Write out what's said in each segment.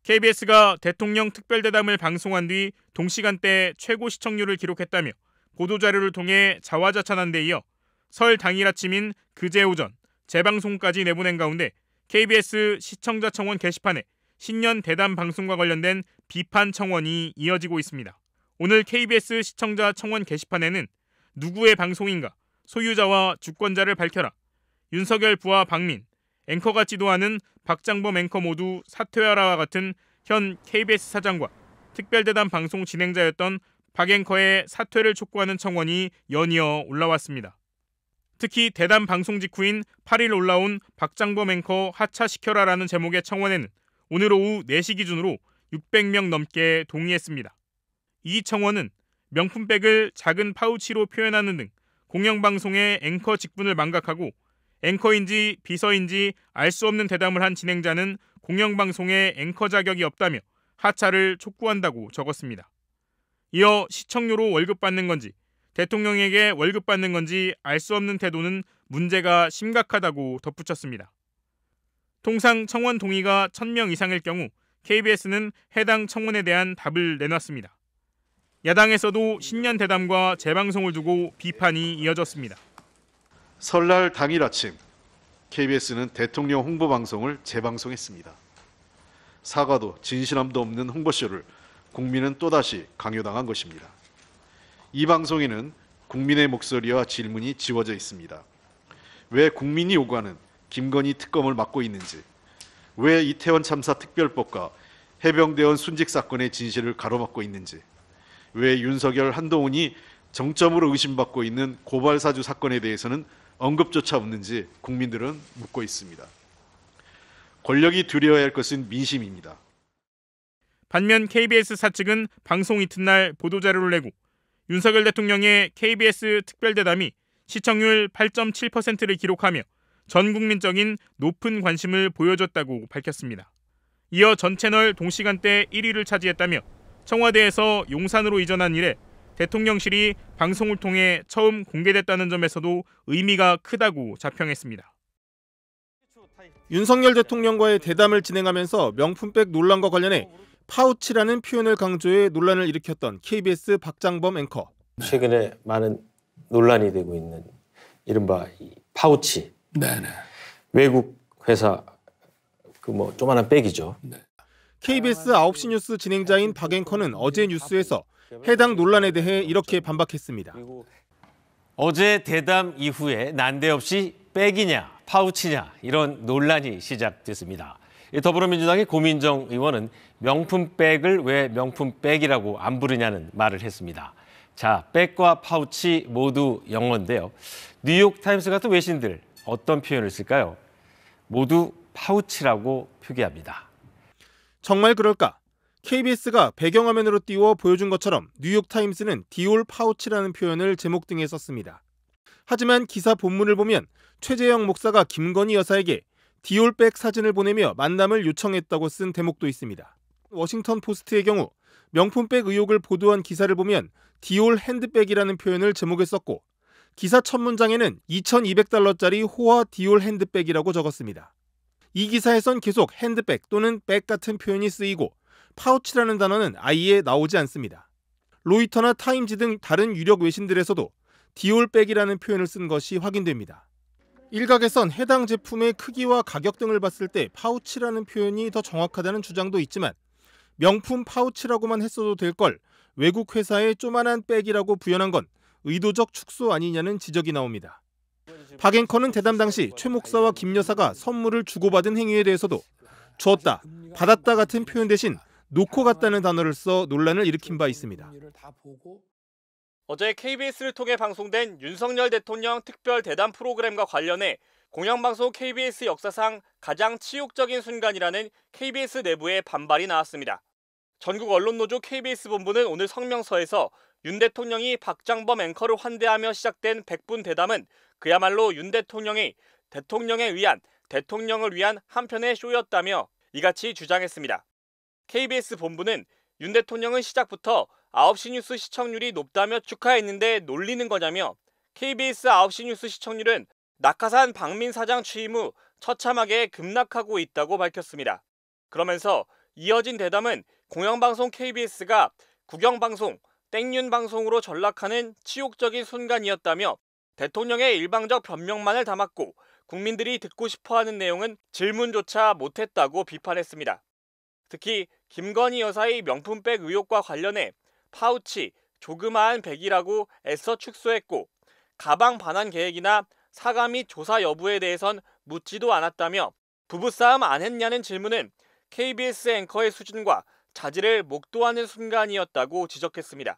KBS가 대통령 특별대담을 방송한 뒤 동시간대 최고 시청률을 기록했다며 보도자료를 통해 자화자찬한 데 이어 설 당일 아침인 그제 오전 재방송까지 내보낸 가운데 KBS 시청자 청원 게시판에 신년 대담 방송과 관련된 비판 청원이 이어지고 있습니다. 오늘 KBS 시청자 청원 게시판에는 누구의 방송인가, 소유자와 주권자를 밝혀라, 윤석열 부하 박민, 앵커가 지도하는 박장범 앵커 모두 사퇴하라와 같은 현 KBS 사장과 특별대담 방송 진행자였던 박 앵커의 사퇴를 촉구하는 청원이 연이어 올라왔습니다. 특히 대담 방송 직후인 8일 올라온 박장범 앵커 하차시켜라라는 제목의 청원에는 오늘 오후 4시 기준으로 600명 넘게 동의했습니다. 이 청원은 명품백을 작은 파우치로 표현하는 등 공영방송의 앵커 직분을 망각하고 앵커인지 비서인지 알 수 없는 대담을 한 진행자는 공영방송의 앵커 자격이 없다며 하차를 촉구한다고 적었습니다. 이어 시청료로 월급 받는 건지 대통령에게 월급 받는 건지 알 수 없는 태도는 문제가 심각하다고 덧붙였습니다. 통상 청원 동의가 1000명 이상일 경우 KBS는 해당 청원에 대한 답을 내놨습니다. 야당에서도 신년 대담과 재방송을 두고 비판이 이어졌습니다. 설날 당일 아침 KBS는 대통령 홍보 방송을 재방송했습니다. 사과도 진실함도 없는 홍보쇼를 국민은 또다시 강요당한 것입니다. 이 방송에는 국민의 목소리와 질문이 지워져 있습니다. 왜 국민이 요구하는 김건희 특검을 맡고 있는지, 왜 이태원 참사 특별법과 해병대원 순직 사건의 진실을 가로막고 있는지, 왜 윤석열, 한동훈이 정점으로 의심받고 있는 고발사주 사건에 대해서는 언급조차 없는지 국민들은 묻고 있습니다. 권력이 두려워야 할 것은 민심입니다. 반면 KBS 사측은 방송 이튿날 보도자료를 내고 윤석열 대통령의 KBS 특별대담이 시청률 8.7%를 기록하며 전 국민적인 높은 관심을 보여줬다고 밝혔습니다. 이어 전 채널 동시간대 1위를 차지했다며 청와대에서 용산으로 이전한 이래 대통령실이 방송을 통해 처음 공개됐다는 점에서도 의미가 크다고 자평했습니다. 윤석열 대통령과의 대담을 진행하면서 명품백 논란과 관련해 파우치라는 표현을 강조해 논란을 일으켰던 KBS 박장범 앵커. 최근에 많은 논란이 되고 있는 이른바 파우치. 네네. 외국 회사 조그마한 백이죠. 네. KBS 9시 뉴스 진행자인 박 앵커는 어제 뉴스에서 해당 논란에 대해 이렇게 반박했습니다. 어제 대담 이후에 난데없이 백이냐 파우치냐 이런 논란이 시작됐습니다. 더불어민주당의 고민정 의원은 명품백을 왜 명품백이라고 안 부르냐는 말을 했습니다. 자, 백과 파우치 모두 영어인데요. 뉴욕타임스 같은 외신들 어떤 표현을 쓸까요? 모두 파우치라고 표기합니다. 정말 그럴까? KBS가 배경화면으로 띄워 보여준 것처럼 뉴욕타임스는 디올 파우치라는 표현을 제목 등에 썼습니다. 하지만 기사 본문을 보면 최재형 목사가 김건희 여사에게 디올백 사진을 보내며 만남을 요청했다고 쓴 대목도 있습니다. 워싱턴 포스트의 경우 명품백 의혹을 보도한 기사를 보면 디올 핸드백이라는 표현을 제목에 썼고 기사 첫 문장에는 $2200짜리 호화 디올 핸드백이라고 적었습니다. 이 기사에선 계속 핸드백 또는 백 같은 표현이 쓰이고 파우치라는 단어는 아예 나오지 않습니다. 로이터나 타임지 등 다른 유력 외신들에서도 디올백이라는 표현을 쓴 것이 확인됩니다. 일각에선 해당 제품의 크기와 가격 등을 봤을 때 파우치라는 표현이 더 정확하다는 주장도 있지만 명품 파우치라고만 했어도 될 걸 외국 회사의 조만한 백이라고 부연한 건 의도적 축소 아니냐는 지적이 나옵니다. 박 앵커는 대담 당시 최 목사와 김 여사가 선물을 주고받은 행위에 대해서도 줬다, 받았다 같은 표현 대신 놓고 갔다는 단어를 써 논란을 일으킨 바 있습니다. 어제 KBS를 통해 방송된 윤석열 대통령 특별 대담 프로그램과 관련해 공영방송 KBS 역사상 가장 치욕적인 순간이라는 KBS 내부의 반발이 나왔습니다. 전국 언론노조 KBS 본부는 오늘 성명서에서 윤 대통령이 박장범 앵커를 환대하며 시작된 100분 대담은 그야말로 윤 대통령이 대통령을 위한 한편의 쇼였다며 이같이 주장했습니다. KBS 본부는 윤 대통령은 시작부터 9시 뉴스 시청률이 높다며 축하했는데 놀리는 거냐며 KBS 9시 뉴스 시청률은 낙하산 박민 사장 취임 후 처참하게 급락하고 있다고 밝혔습니다. 그러면서 이어진 대담은 공영방송 KBS가 국영방송, 땡윤방송으로 전락하는 치욕적인 순간이었다며 대통령의 일방적 변명만을 담았고 국민들이 듣고 싶어하는 내용은 질문조차 못했다고 비판했습니다. 특히 김건희 여사의 명품백 의혹과 관련해 파우치, 조그마한 백이라고 애써 축소했고 가방 반환 계획이나 사과 및 조사 여부에 대해선 묻지도 않았다며 부부싸움 안 했냐는 질문은 KBS 앵커의 수준과 자질을 목도하는 순간이었다고 지적했습니다.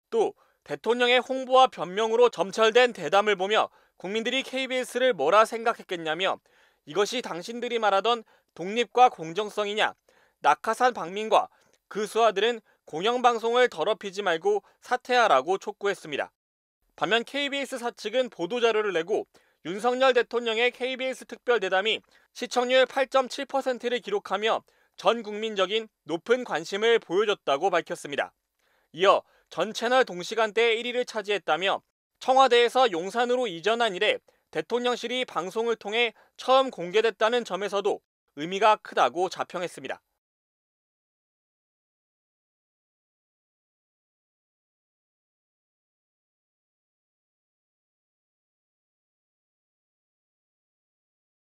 또 대통령의 홍보와 변명으로 점철된 대담을 보며 국민들이 KBS를 뭐라 생각했겠냐며 이것이 당신들이 말하던 독립과 공정성이냐, 낙하산 방민과 그 수하들은 공영방송을 더럽히지 말고 사퇴하라고 촉구했습니다. 반면 KBS 사측은 보도자료를 내고 윤석열 대통령의 KBS 특별대담이 시청률 8.7%를 기록하며 전 국민적인 높은 관심을 보여줬다고 밝혔습니다. 이어 전 채널 동시간대 1위를 차지했다며 청와대에서 용산으로 이전한 이래 대통령실이 방송을 통해 처음 공개됐다는 점에서도 의미가 크다고 자평했습니다.